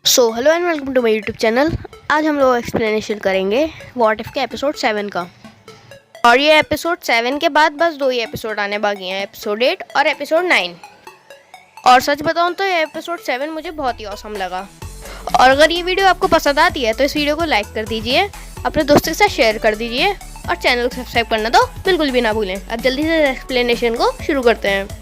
Hello and welcome to my YouTube channel. आज हम लोग एक्सप्लेनेशन करेंगे व्हाट इफ के एपिसोड 7 का। और ये एपिसोड 7 के बाद बस 2 ही एपिसोड आने बाकी हैं, एपिसोड 8 और एपिसोड 9। और सच बताऊं तो ये एपिसोड 7 मुझे बहुत ही ऑसम लगा। और अगर ये वीडियो आपको पसंद आती है तो इस वीडियो को लाइक कर दीजिए, अपने दोस्तों के साथ शेयर कर दीजिए और चैनल को सब्सक्राइब करना तो बिल्कुल भी ना भूलें। अब जल्दी से एक्सप्लेनेशन को शुरू करते हैं।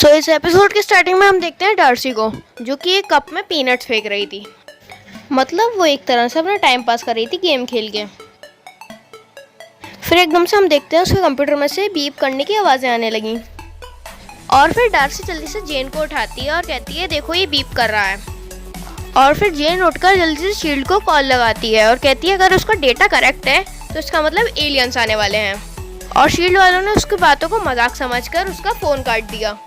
इस एपिसोड के स्टार्टिंग में हम देखते हैं डार्सी को, जो कि एक कप में पीनट्स फेंक रही थी। मतलब वो एक तरह से अपना टाइम पास कर रही थी गेम खेल के। फिर एकदम से हम देखते हैं उसके कंप्यूटर में से बीप करने की आवाज़ें आने लगी। और फिर डार्सी जल्दी से जेन को उठाती है और कहती है देखो ये बीप कर रहा है। और फिर जेन उठकर जल्दी से शील्ड को कॉल लगाती है और कहती है अगर उसका डेटा करेक्ट है तो इसका मतलब एलियंस आने वाले हैं। और शील्ड वालों ने उसकी बातों को मजाक समझकर उसका फ़ोन काट दिया।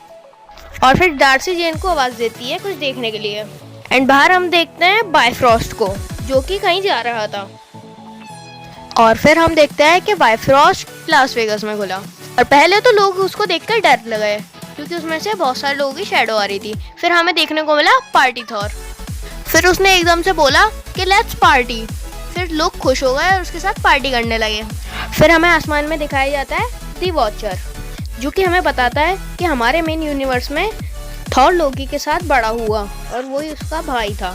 और फिर डार्सी जेन को आवाज़ देती है कुछ देखने के लिए। एंड बाहर हम देखते हैं बायफ्रॉस्ट को, जो कि कहीं जा रहा था। और फिर हम देखते हैं कि बायफ्रॉस्ट लास वेगास में खुला। और पहले तो लोग उसको देखकर डर लगे क्योंकि उसमें से बहुत सारे लोगों की शैडो आ रही थी। फिर हमें देखने को मिला पार्टी थॉर। फिर उसने एकदम से बोला कि लेट्स पार्टी। फिर लोग खुश हो गए और उसके साथ पार्टी करने लगे। फिर हमें आसमान में दिखाया जाता है दी वॉचर, जो कि हमें बताता है कि हमारे मेन यूनिवर्स में थॉर लोकी के साथ बड़ा हुआ और वही उसका भाई था।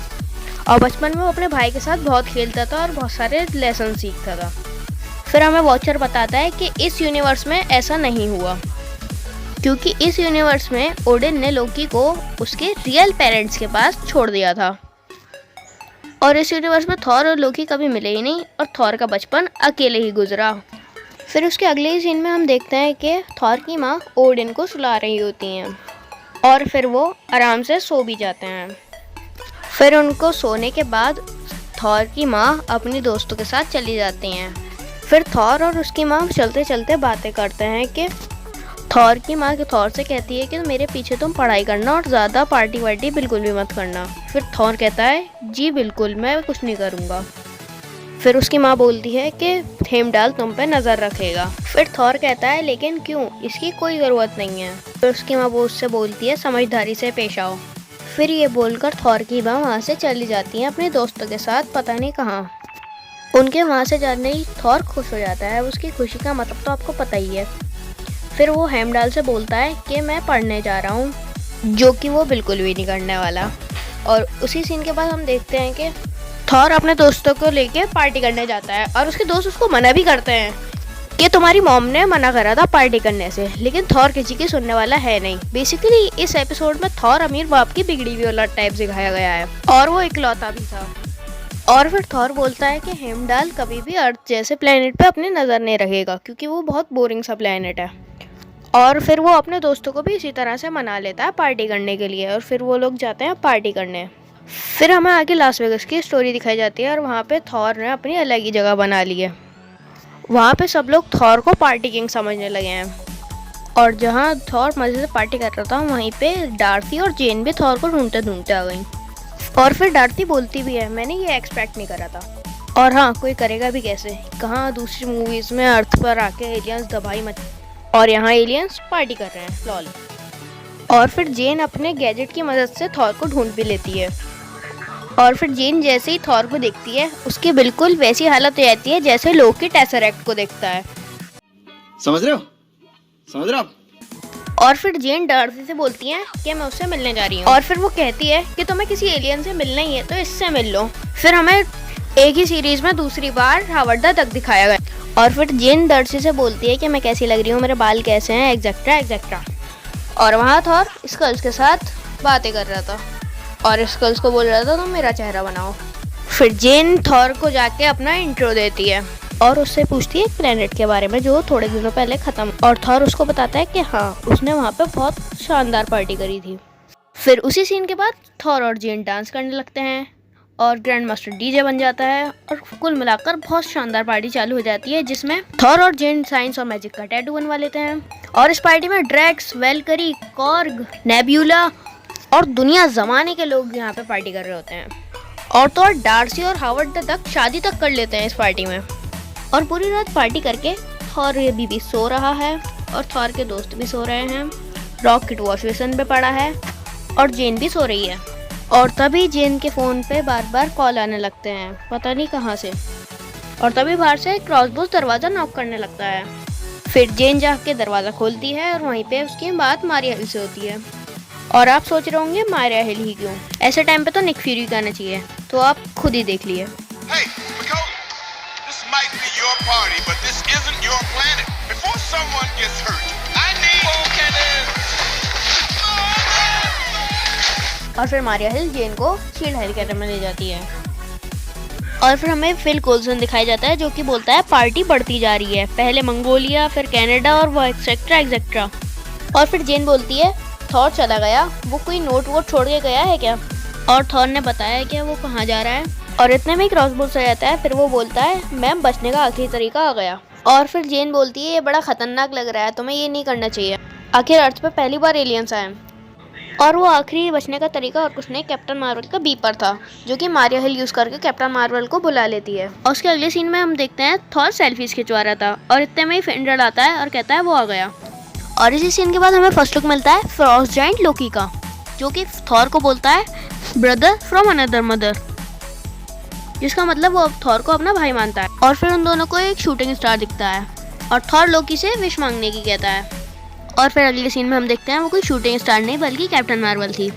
और बचपन में वो अपने भाई के साथ बहुत खेलता था और बहुत सारे लेसन सीखता था। फिर हमें वॉचर बताता है कि इस यूनिवर्स में ऐसा नहीं हुआ, क्योंकि इस यूनिवर्स में ओडिन ने लोकी को उसके रियल पेरेंट्स के पास छोड़ दिया था। और इस यूनिवर्स में थॉर और लोकी कभी मिले ही नहीं और थॉर का बचपन अकेले ही गुजरा। फिर उसके अगले ही सीन में हम देखते हैं कि थॉर की माँ ओडिन को सुला रही होती हैं और फिर वो आराम से सो भी जाते हैं। फिर उनको सोने के बाद थॉर की माँ अपनी दोस्तों के साथ चली जाती हैं। फिर थॉर और उसकी माँ चलते चलते बातें करते हैं कि थॉर की माँ थॉर से कहती है कि मेरे पीछे तुम पढ़ाई करना और ज़्यादा पार्टी वार्टी बिल्कुल भी मत करना। फिर थॉर कहता है जी बिल्कुल, मैं कुछ नहीं करूँगा। फिर उसकी माँ बोलती है कि हेमडाल तुम पे नज़र रखेगा। फिर थॉर कहता है लेकिन क्यों, इसकी कोई ज़रूरत नहीं है। फिर उसकी माँ उससे बोलती है समझदारी से पेश आओ। फिर ये बोलकर थॉर की माँ वहाँ से चली जाती है अपने दोस्तों के साथ पता नहीं कहाँ। उनके वहाँ से जाने ही थॉर खुश हो जाता है। उसकी खुशी का मतलब तो आपको पता ही है। फिर वो हेमडाल से बोलता है कि मैं पढ़ने जा रहा हूँ, जो कि वो बिल्कुल भी नहीं करने वाला। और उसी सीन के बाद हम देखते हैं कि थॉर अपने दोस्तों को लेके पार्टी करने जाता है और उसके दोस्त उसको मना भी करते हैं कि तुम्हारी मॉम ने मना करा था पार्टी करने से। लेकिन थॉर किसी की सुनने वाला है नहीं। बेसिकली इस एपिसोड में थॉर अमीर बाप की बिगड़ी हुई औलाद टाइप दिखाया गया है और वो इकलौता भी था। और फिर थॉर बोलता है कि हेमडाल कभी भी अर्थ जैसे प्लेनेट पे अपनी नज़र नहीं रखेगा क्योंकि वो बहुत बोरिंग सा प्लेनेट है। और फिर वो अपने दोस्तों को भी इसी तरह से मना लेता है पार्टी करने के लिए और फिर वो लोग जाते हैं पार्टी करने। फिर हमें आगे लास वेगास की स्टोरी दिखाई जाती है और वहाँ पे थॉर ने अपनी अलग ही जगह बना ली है। वहाँ पे सब लोग थॉर को पार्टी किंग समझने लगे हैं। और जहाँ थॉर मज़े से पार्टी कर रहा था वहीं पे डार्सी और जेन भी थॉर को ढूंढते ढूंढते आ गई। और फिर डार्सी बोलती भी है मैंने ये एक्सपेक्ट नहीं करा था। और हाँ, कोई करेगा भी कैसे, कहाँ दूसरी मूवीज़ में अर्थ पर आके एलियंस दबाई मच और यहाँ एलियंस पार्टी कर रहे हैं लॉल। और फिर जेन अपने गैजेट की मदद से थॉर को ढूंढ भी लेती है। और फिर जेन जैसे ही थॉर को देखती है उसकी बिल्कुल वैसी हालत हो जाती है जैसे लोकी टेसरेक्ट को देखता है। समझ रहे हो? और फिर जेन डार्सी से बोलती है कि मैं उससे मिलने जा रही हूँ। और फिर वो कहती है कि तुम्हें किसी एलियन से मिलना ही है तो इससे मिल लो। फिर हमें एक ही सीरीज में दूसरी बार हावर्डा तक दिखाया गया। और फिर जेन डार्सी से बोलती है कि मैं कैसी लग रही हूँ, मेरे बाल कैसे हैं, एक्सेट्रा एक्सेट्रा। और वहाँ थॉर स्कल्स के साथ बातें कर रहा था और स्कल्स को बोल रहा था तुम मेरा चेहरा बनाओ। फिर जेन थॉर को जाके अपना इंट्रो देती है और उससे पूछती है एक प्लेनेट के बारे में जो थोड़े दिनों पहले ख़त्म। और थॉर उसको बताता है कि हाँ, उसने वहाँ पे बहुत शानदार पार्टी करी थी। फिर उसी सीन के बाद थॉर और जेन डांस करने लगते हैं और ग्रैंड मास्टर डीजे बन जाता है और कुल मिलाकर बहुत शानदार पार्टी चालू हो जाती है जिसमें थॉर और जेन साइंस और मैजिक का टैटू बनवा लेते हैं। और इस पार्टी में ड्रैक्स, वेलकरी, कॉर्ग, नेब्यूला और दुनिया ज़माने के लोग यहाँ पे पार्टी कर रहे होते हैं। और तो और डार्सी और हावर्ड तक शादी तक कर लेते हैं इस पार्टी में। और पूरी रात पार्टी करके थॉर अभी भी सो रहा है और थॉर के दोस्त भी सो रहे हैं। रॉकेट वॉश बेसिन पे पड़ा है और जेन भी सो रही है। और तभी जेन के फ़ोन पे बार बार कॉल आने लगते हैं, पता नहीं कहाँ से। और तभी बाहर से क्रॉसबोस दरवाज़ा नॉक करने लगता है। फिर जेन जाके दरवाज़ा खोलती है और वहीं पे उसकी बात मारिया हिल से होती है। और आप सोच रहे होंगे मारिया हिल ही क्यों? ऐसे टाइम पे तो निक फ्यूरी का आना चाहिए, तो आप खुद ही देख लिए। Hey, Miko, this might be your party, but this isn't your planet. Before someone gets hurt, I need... और फिर मारिया हिल जेन को शील्ड हेलीकॉप्टर में ले जाती है। और फिर हमें फिल कोल्सन दिखाया जाता है जो कि बोलता है पार्टी बढ़ती जा रही है, पहले मंगोलिया, फिर कनाडा और वो एक्सेट्रा एक्सेट्रा। और फिर जेन बोलती है थॉर चला गया, वो कोई नोट वोट छोड़ के गया है क्या? और थॉर ने बताया कि वो कहाँ जा रहा है। और इतने में ही क्रॉसबोस आ जाता है। फिर वो बोलता है मैम बचने का आखिरी तरीका आ गया। और फिर जेन बोलती है ये बड़ा खतरनाक लग रहा है, तुम्हें ये नहीं करना चाहिए, आखिर अर्थ पे पहली बार एलियंस आए। और वो आखिरी बचने का तरीका और कुछ नहीं, कैप्टन मार्वल का बीपर था जो कि मारिया हिल यूज़ करके कैप्टन मार्वल को बुला लेती है। और उसके अगले सीन में हम देखते हैं थॉर सेल्फीज खिंचवा रहा था और इतने में ही फेंडर आता है और कहता है वो आ गया। और इसी सीन के बाद हमें फर्स्ट लुक मिलता है फ्रॉस्ट जायंट लोकी का, जो कि थॉर को बोलता है ब्रदर फ्रॉम अनदर मदर, जिसका मतलब वो थॉर को अपना भाई मानता है। और फिर उन दोनों को एक शूटिंग स्टार दिखता है और थॉर लोकी से विश मांगने की कहता है। और फिर अगले सीन में हम देखते हैं वो कोई शूटिंग स्टार नहीं बल्कि कैप्टन मार्वल थी।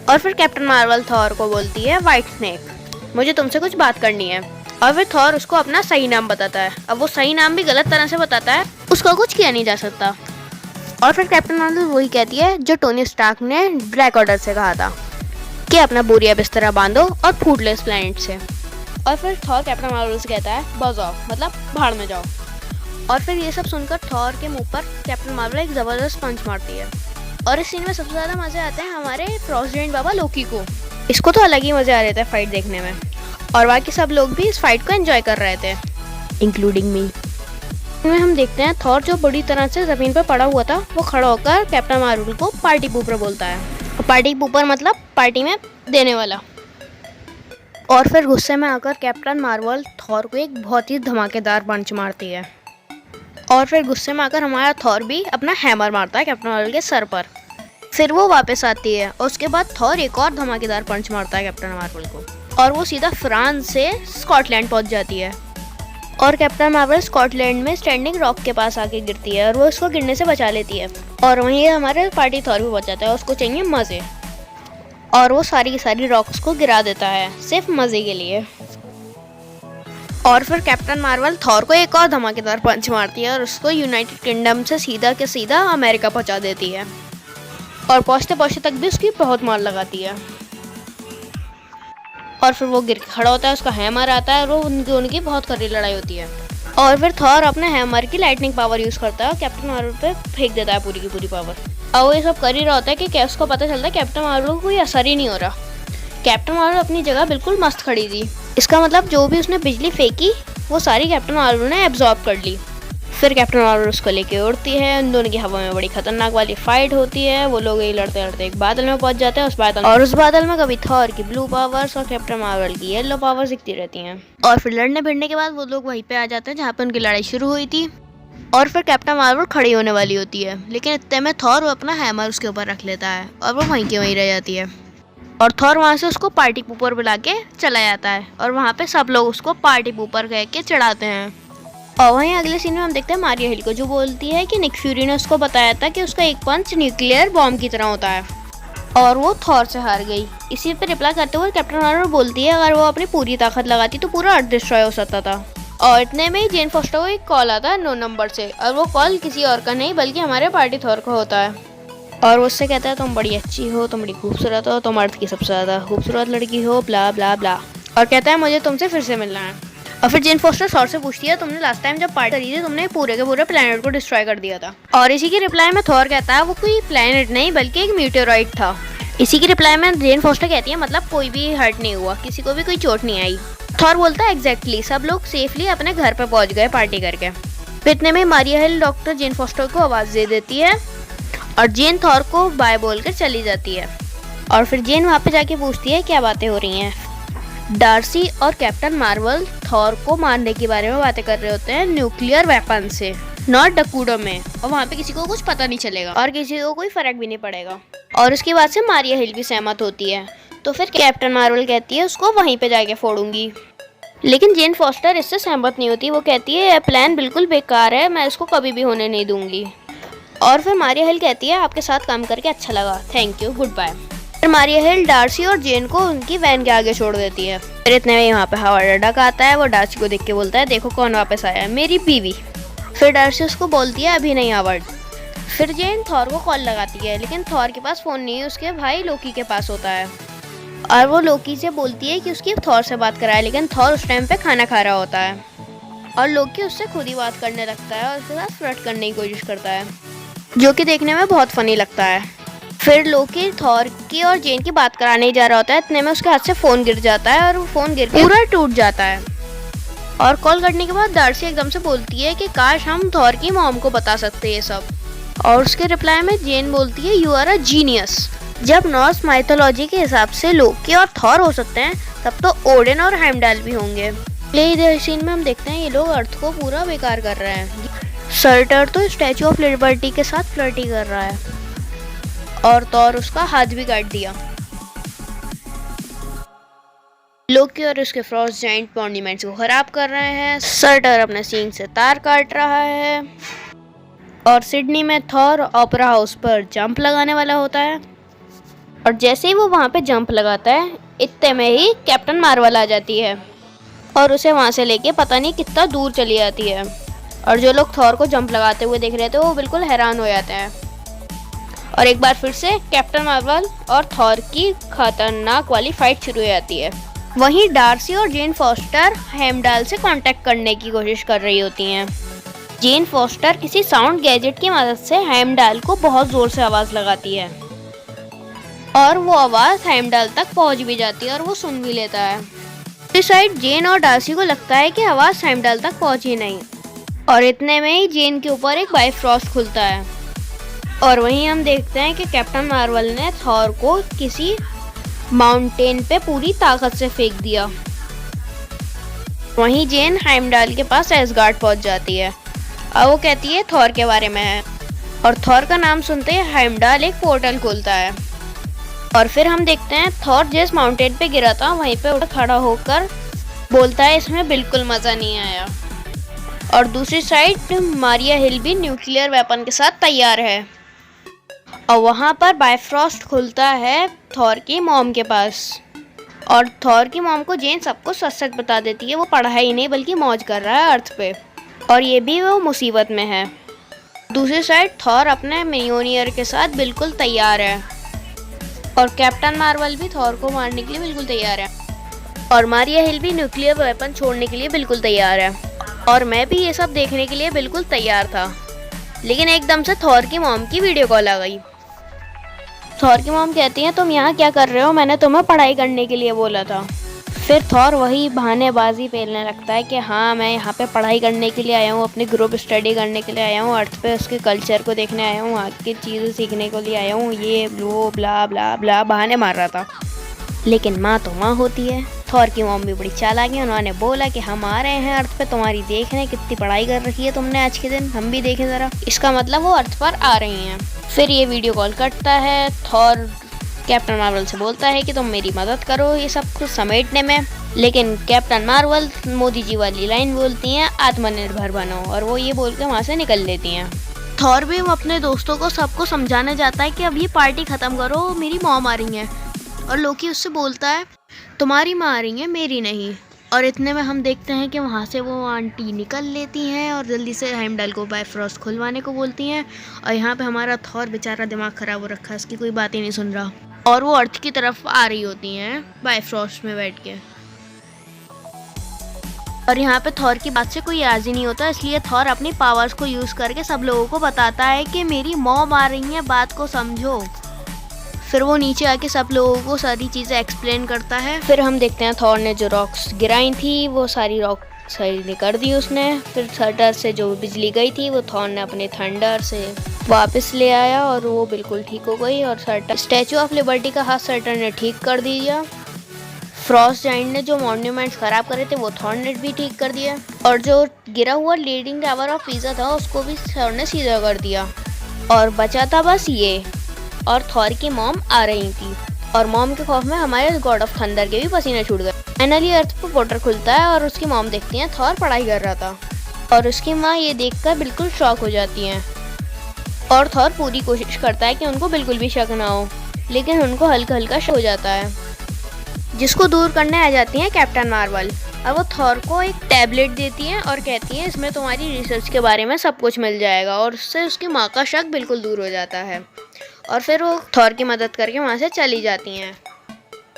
और फिर कैप्टन मार्वल थॉर को बोलती है वाइट स्नेक, मुझे तुमसे कुछ बात करनी है। और फिर थॉर उसको अपना सही नाम बताता है। अब वो सही नाम भी गलत तरह से बताता है, उसका कुछ किया नहीं जा सकता। और फिर कैप्टन मार्वल वही कहती है जो टोनी स्टार्क ने ब्लैक ऑर्डर से कहा था कि अपना बोरिया बिस्तरा बांधो और फूडलेस प्लैनेट से। और फिर थॉर कैप्टन मार्वल से कहता है बज ऑफ, मतलब भाड़ में जाओ। और फिर ये सब सुनकर थॉर के मुंह पर कैप्टन मार्वल एक ज़बरदस्त पंच मारती है। और इस सीन में सबसे ज़्यादा मज़े आते हैं हमारे फ्रॉस्ट जायंट बाबा लोकी को। इसको तो अलग ही मज़े आ रहे थे फाइट देखने में, और बाकी सब लोग भी इस फाइट को एंजॉय कर रहे थे, इंक्लूडिंग मी। इसमें हम देखते हैं थॉर जो बड़ी तरह से ज़मीन पर पड़ा हुआ था वो खड़ा होकर कैप्टन मार्वल को पार्टी पूपर बोलता है। और पार्टी पूपर मतलब पार्टी में देने वाला। और फिर गुस्से में आकर कैप्टन मार्वल थॉर को एक बहुत ही धमाकेदार पंच मारती है। और फिर गुस्से में आकर हमारा थॉर भी अपना हैमर मारता है कैप्टन मार्वल के सर पर। फिर वो वापस आती है और उसके बाद थॉर एक और धमाकेदार पंच मारता है कैप्टन मार्वल को और वो सीधा फ्रांस से स्कॉटलैंड पहुंच जाती है। और कैप्टन मार्वल स्कॉटलैंड में स्टैंडिंग रॉक के पास आके गिरती है और वो उसको गिरने से बचा लेती है। और वहीं हमारे पार्टी थॉर भी बच जाता है, उसको चाहिए मज़े, और वो सारी की सारी रॉक उसको गिरा देता है सिर्फ मज़े के लिए। और फिर कैप्टन मार्वल थॉर को एक और धमाकेदार पंच मारती है और उसको यूनाइटेड किंगडम से सीधा के सीधा अमेरिका पहुंचा देती है। और पहुंचते पहुंचते तक भी उसकी बहुत मार लगाती है। और फिर वो गिर के खड़ा होता है, उसका हैमर आता है और वो उनकी बहुत कड़ी लड़ाई होती है। और फिर थॉर अपने हैमर की लाइटनिंग पावर यूज़ करता है और कैप्टन मार्वल पे फेंक देता है पूरी की पूरी पावर। और वो ये सब कर ही रहा होता है कि उसको पता चलता है कैप्टन मार्वल को कोई असर ही नहीं हो रहा। कैप्टन मार्वल अपनी जगह बिल्कुल मस्त खड़ी थी, इसका मतलब जो भी उसने बिजली फेंकी वो सारी कैप्टन मार्वल ने एब्जॉर्ब कर ली। फिर कैप्टन मार्वल उसको लेके उड़ती है, उन दोनों की हवा में बड़ी खतरनाक वाली फाइट होती है। वो लोग लड़ते लड़ते एक बादल में पहुंच जाते हैं, उस बादल में कभी थॉर की ब्लू पावर्स और कैप्टन मार्वल की येलो पावर्स दिखती रहती हैं। और फिर लड़ने भिड़ने के बाद वो लोग वहीं पे आ जाते हैं जहाँ पे उनकी लड़ाई शुरू हुई थी। और फिर कैप्टन मार्वल खड़ी होने वाली होती है, लेकिन इतने में थॉर अपना हैमर उसके ऊपर रख लेता है और वो वहीं की वहीं रह जाती है। और थॉर वहाँ से उसको पार्टी पूपर बुला के चला जाता है और वहाँ पे सब लोग उसको पार्टी पूपर कह के चढ़ाते हैं। और वहीं अगले सीन में हम देखते हैं मारिया हिल को, जो बोलती है कि निक फ्यूरी ने उसको बताया था कि उसका एक पंच न्यूक्लियर बॉम्ब की तरह होता है और वो थॉर से हार गई। इसी पे रिप्लाई करते हुए कैप्टन मार्वल बोलती है अगर वो अपनी पूरी ताकत लगाती तो पूरा अर्थ डिस्ट्रॉय हो सकता था। और इतने में ही जेन फॉस्टर को एक कॉल आता है 9 नंबर से, और वो कॉल किसी और का नहीं बल्कि हमारे पार्टी थॉर का होता है। और वो उससे कहता है तुम बड़ी अच्छी हो, तुम बड़ी खूबसूरत हो, तुम अर्थ की सबसे ज़्यादा खूबसूरत लड़की हो, ब्ला ब्ला ब्ला, और कहता है मुझे तुमसे फिर से मिलना है। और फिर जेन फॉस्टर थॉर से पूछती है तुमने लास्ट टाइम जब पार्टी करी थी तुमने पूरे के पूरे प्लेनेट को डिस्ट्रॉय कर दिया था। और इसी की रिप्लाई में थॉर कहता है वो कोई प्लेनेट नहीं बल्कि एक मीटेओराइट था। इसी की रिप्लाई में जेन फॉस्टर कहती है मतलब कोई भी हर्ट नहीं हुआ, किसी को भी कोई चोट नहीं आई। थॉर बोलता है एग्जैक्टली, सब लोग सेफली अपने घर पर पहुंच गए पार्टी करके। इतने में मारिया हिल डॉक्टर जेन फॉस्टर को आवाज़ दे देती है और जेन थॉर को बाय बोलकर चली जाती है। और फिर जेन वहाँ पे जाके पूछती है क्या बातें हो रही हैं। डार्सी और कैप्टन मार्वल थॉर को मारने के बारे में बातें कर रहे होते हैं न्यूक्लियर वेपन से, नॉट डकूडो में, और वहाँ पे किसी को कुछ पता नहीं चलेगा और किसी को कोई फर्क भी नहीं पड़ेगा। और उसके बाद से मारिया हिल भी सहमत होती है। तो फिर कैप्टन मार्वल कहती है उसको वहीं पे जाके फोड़ूंगी, लेकिन जेन फॉस्टर इससे सहमत नहीं होती। वो कहती है यह प्लान बिल्कुल बेकार है, मैं इसको कभी भी होने नहीं दूंगी। और फिर मारिया हिल कहती है आपके साथ काम करके अच्छा लगा, थैंक यू, गुड बाय। फिर मारिया हिल डार्सी और जेन को उनकी वैन के आगे छोड़ देती है। फिर इतने में यहाँ पे हावर्ड डक आता है। वो डार्सी को देख के बोलता है देखो कौन वापस आया है, मेरी बीवी। फिर डार्सी उसको बोलती है अभी नहीं हावर्ड। फिर जेन थॉर को कॉल लगाती है, लेकिन थॉर के पास फ़ोन नहीं है, उसके भाई लोकी के पास होता है। और वो लोकी से बोलती है कि उसकी थॉर से बात कराए, लेकिन थॉर उस टाइम पे खाना खा रहा होता है और लोकी उससे खुद ही बात करने लगता है और उसके साथ फ्लर्ट करने की कोशिश करता है, जो कि देखने में बहुत फनी लगता है। फिर लोकी थॉर की और जेन की बात कराने ही जा रहा होता है, इतने में उसके हाथ से फ़ोन गिर जाता है और वो फ़ोन गिर के पूरा टूट जाता है। और कॉल करने के बाद डार्सी एकदम से बोलती है कि काश हम थॉर की मॉम को बता सकते ये सब। और उसके रिप्लाई में जेन बोलती है यू आर अ जीनियस। जब नॉर्स माइथोलॉजी के हिसाब से लोकी और थॉर हो सकते हैं, तब तो ओडिन और हेमडाल भी होंगे। इधर सीन में हम देखते हैं ये लोग अर्थ को पूरा बेकार कर रहे हैं। सर्टर तो स्टैचू ऑफ लिबर्टी के साथ फ्लर्टी कर रहा है और थॉर उसका हाथ भी काट दिया। लोकी और उसके फ्रॉस्ट जाइंट मॉन्यूमेंट्स को खराब कर रहे हैं। सर्टर अपने सींग से तार काट रहा है और सिडनी में थॉर ओपेरा हाउस पर जंप लगाने वाला होता है। और जैसे ही वो वहाँ पे जंप लगाता है, इतने में ही कैप्टन मार्वल आ जाती है और उसे वहाँ से लेके पता नहीं कितना दूर चली जाती है। और जो लोग थॉर को जंप लगाते हुए देख रहे थे वो बिल्कुल हैरान हो जाते हैं। और एक बार फिर से कैप्टन मार्वल और थॉर की खतरनाक वाली फाइट शुरू हो जाती है। वहीं डार्सी और जेन फॉस्टर हेमडाल से कांटेक्ट करने की कोशिश कर रही होती हैं। जेन फॉस्टर किसी साउंड गैजेट की मदद से हेमडाल को बहुत ज़ोर से आवाज़ लगाती है और वो आवाज़ हेमडाल तक पहुंच भी जाती है और वो सुन भी लेता है। इस साइड जेन और डार्सी को लगता है कि आवाज़ हेमडाल तक पहुंची नहीं और इतने में ही जेन के ऊपर एक बाइफ्रॉस्ट खुलता है। और वहीं हम देखते हैं कि कैप्टन मार्वल ने थॉर को किसी माउंटेन पे पूरी ताकत से फेंक दिया। वहीं जेन हेमडाल के पास एसगार्ड पहुंच जाती है और वो कहती है थॉर के बारे में है और थॉर का नाम सुनते ही हेमडाल एक पोर्टल खोलता है। और फिर हम देखते हैं थॉर जिस माउंटेन पे गिरा था वहीं पे उठ खड़ा होकर बोलता है इसमें बिल्कुल मज़ा नहीं आया। और दूसरी साइड मारिया हिल भी न्यूक्लियर वेपन के साथ तैयार है और वहाँ पर बाइफ्रॉस्ट खुलता है थॉर की मॉम के पास। और थॉर की मॉम को जेन सबको सच सच बता देती है वो पढ़ा ही नहीं बल्कि मौज कर रहा है अर्थ पे और ये भी वो मुसीबत में है। दूसरी साइड थॉर अपने मियोनियर के साथ बिल्कुल तैयार है और कैप्टन मार्वल भी थॉर को मारने के लिए बिल्कुल तैयार है और मारिया हिल भी न्यूक्लियर वेपन छोड़ने के लिए बिल्कुल तैयार है और मैं भी ये सब देखने के लिए बिल्कुल तैयार था। लेकिन एकदम से थॉर की मॉम की वीडियो कॉल आ गई। थॉर की मॉम कहती हैं तुम यहाँ क्या कर रहे हो, मैंने तुम्हें पढ़ाई करने के लिए बोला था। फिर थॉर वही बहानेबाजी फैलने लगता है कि हाँ मैं यहाँ पे पढ़ाई करने के लिए आया हूँ, अपनी ग्रुप स्टडी करने के लिए आया हूँ, अर्थ पे उसके कल्चर को देखने आया हूँ, वहाँ की चीज़ें सीखने के लिए आया हूँ, ये वो ब्ला ब्ला ब्ला बहाने मार रहा था। लेकिन माँ तो माँ होती है। थॉर की मॉम भी बड़ी चालाक है, उन्होंने बोला कि हम आ रहे हैं अर्थ पे तुम्हारी देखने कितनी पढ़ाई कर रखी है तुमने आज के दिन, हम भी देखें ज़रा। इसका मतलब वो अर्थ पर आ रही हैं। फिर ये वीडियो कॉल कटता है। थॉर कैप्टन मार्वल से बोलता है कि तुम मेरी मदद करो ये सब कुछ समेटने में, लेकिन कैप्टन मार्वल मोदी जी वाली लाइन बोलती हैं आत्मनिर्भर बनो और वो ये बोल के वहाँ से निकल लेती हैं। थॉर भी अपने दोस्तों को सबको समझाने जाता है कि अब ये पार्टी ख़त्म करो, मेरी मॉम आ रही है। और लोकी उससे बोलता है तुम्हारी माँ आ रही है मेरी नहीं। और इतने में हम देखते हैं कि वहाँ से वो आंटी निकल लेती हैं और जल्दी से हेमडाल को बाइफ्रॉस्ट खुलवाने को बोलती हैं। और यहाँ पे हमारा थॉर बेचारा दिमाग ख़राब हो रखा है, उसकी कोई बात ही नहीं सुन रहा और वो अर्थ की तरफ आ रही होती हैं बाइफ्रॉस्ट में बैठ के। और यहाँ पे थॉर की बात से कोई राज़ी नहीं होता, इसलिए थॉर अपनी पावर्स को यूज़ करके सब लोगों को बताता है कि मेरी मॉम आ रही है, बात को समझो। फिर वो नीचे आके सब लोगों को सारी चीज़ें एक्सप्लेन करता है। फिर हम देखते हैं थॉर ने जो रॉक्स गिराई थी वो सारी रॉक सही कर दी उसने। फिर सर्टर से जो बिजली गई थी वो थॉर ने अपने थंडर से वापस ले आया और वो बिल्कुल ठीक हो गई। और सर्टर स्टैचू ऑफ लिबर्टी का हाथ सर्टर ने ठीक कर दिया। फ्रॉस्ट जाइंट ने जो मॉन्यूमेंट्स खराब करे थे वो थॉर ने भी ठीक कर दिया, और जो गिरा हुआ लीडिंग टावर ऑफ पीसा था उसको भी थॉर ने सीधा कर दिया। और बचा था बस ये, और थॉर की मॉम आ रही थी, और मॉम के खौफ में हमारे गॉड ऑफ थंडर के भी पसीने छूट गए। फाइनली अर्थ पर पोर्टल खुलता है और उसकी मॉम देखती है थॉर पढ़ाई कर रहा था, और उसकी माँ ये देखकर बिल्कुल शॉक हो जाती हैं। और थॉर पूरी कोशिश करता है कि उनको बिल्कुल भी शक ना हो, लेकिन उनको हल्का हल्का शक हो जाता है, जिसको दूर करने आ जाती हैं कैप्टन मार्वल। और वो थॉर को एक टैबलेट देती हैं और कहती हैं इसमें तुम्हारी रिसर्च के बारे में सब कुछ मिल जाएगा, और उससे उसकी माँ का शक बिल्कुल दूर हो जाता है। और फिर वो थॉर की मदद करके वहाँ से चली जाती हैं,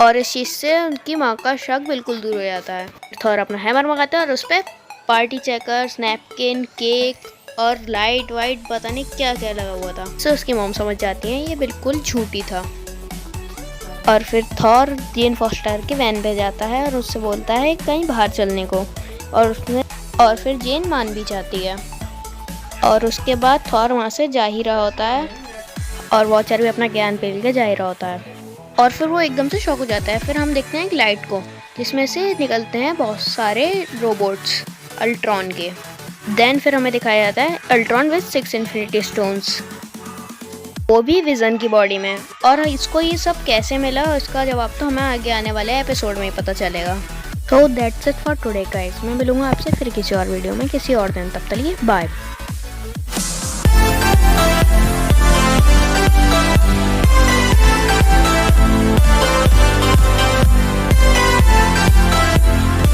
और इस चीज़ से उनकी माँ का शक बिल्कुल दूर हो जाता है। थॉर अपना हैमर मंगाता है और उस पर पार्टी चेकर्स, नैपकिन, केक और लाइट वाइट पता नहीं क्या क्या लगा हुआ था। तो उसकी मॉम समझ जाती हैं ये बिल्कुल झूठी था। और फिर थॉर जेन फॉस्टर के वैन पे जाता है और उससे बोलता है कहीं बाहर चलने को, और फिर जेन मान भी जाती है। और उसके बाद थॉर वहाँ से जा ही रहा होता है, और वॉचर भी अपना ज्ञान पेल के जा ही रहा होता है। और फिर वो एकदम से शॉक हो जाता है। फिर हम देखते हैं एक लाइट को, जिसमें से निकलते हैं बहुत सारे रोबोट्स अल्ट्रॉन के। देन फिर हमें दिखाया जाता है अल्ट्रॉन विद 6 इन्फिनिटी स्टोन्स, वो भी विजन की बॉडी में। और इसको ये सब कैसे मिला, इसका जवाब तो हमें आगे आने वाले एपिसोड में ही पता चलेगा। तो that's it for today guys. मैं मिलूंगा आपसे फिर किसी और वीडियो में किसी और दिन, तब तक के लिए बाय।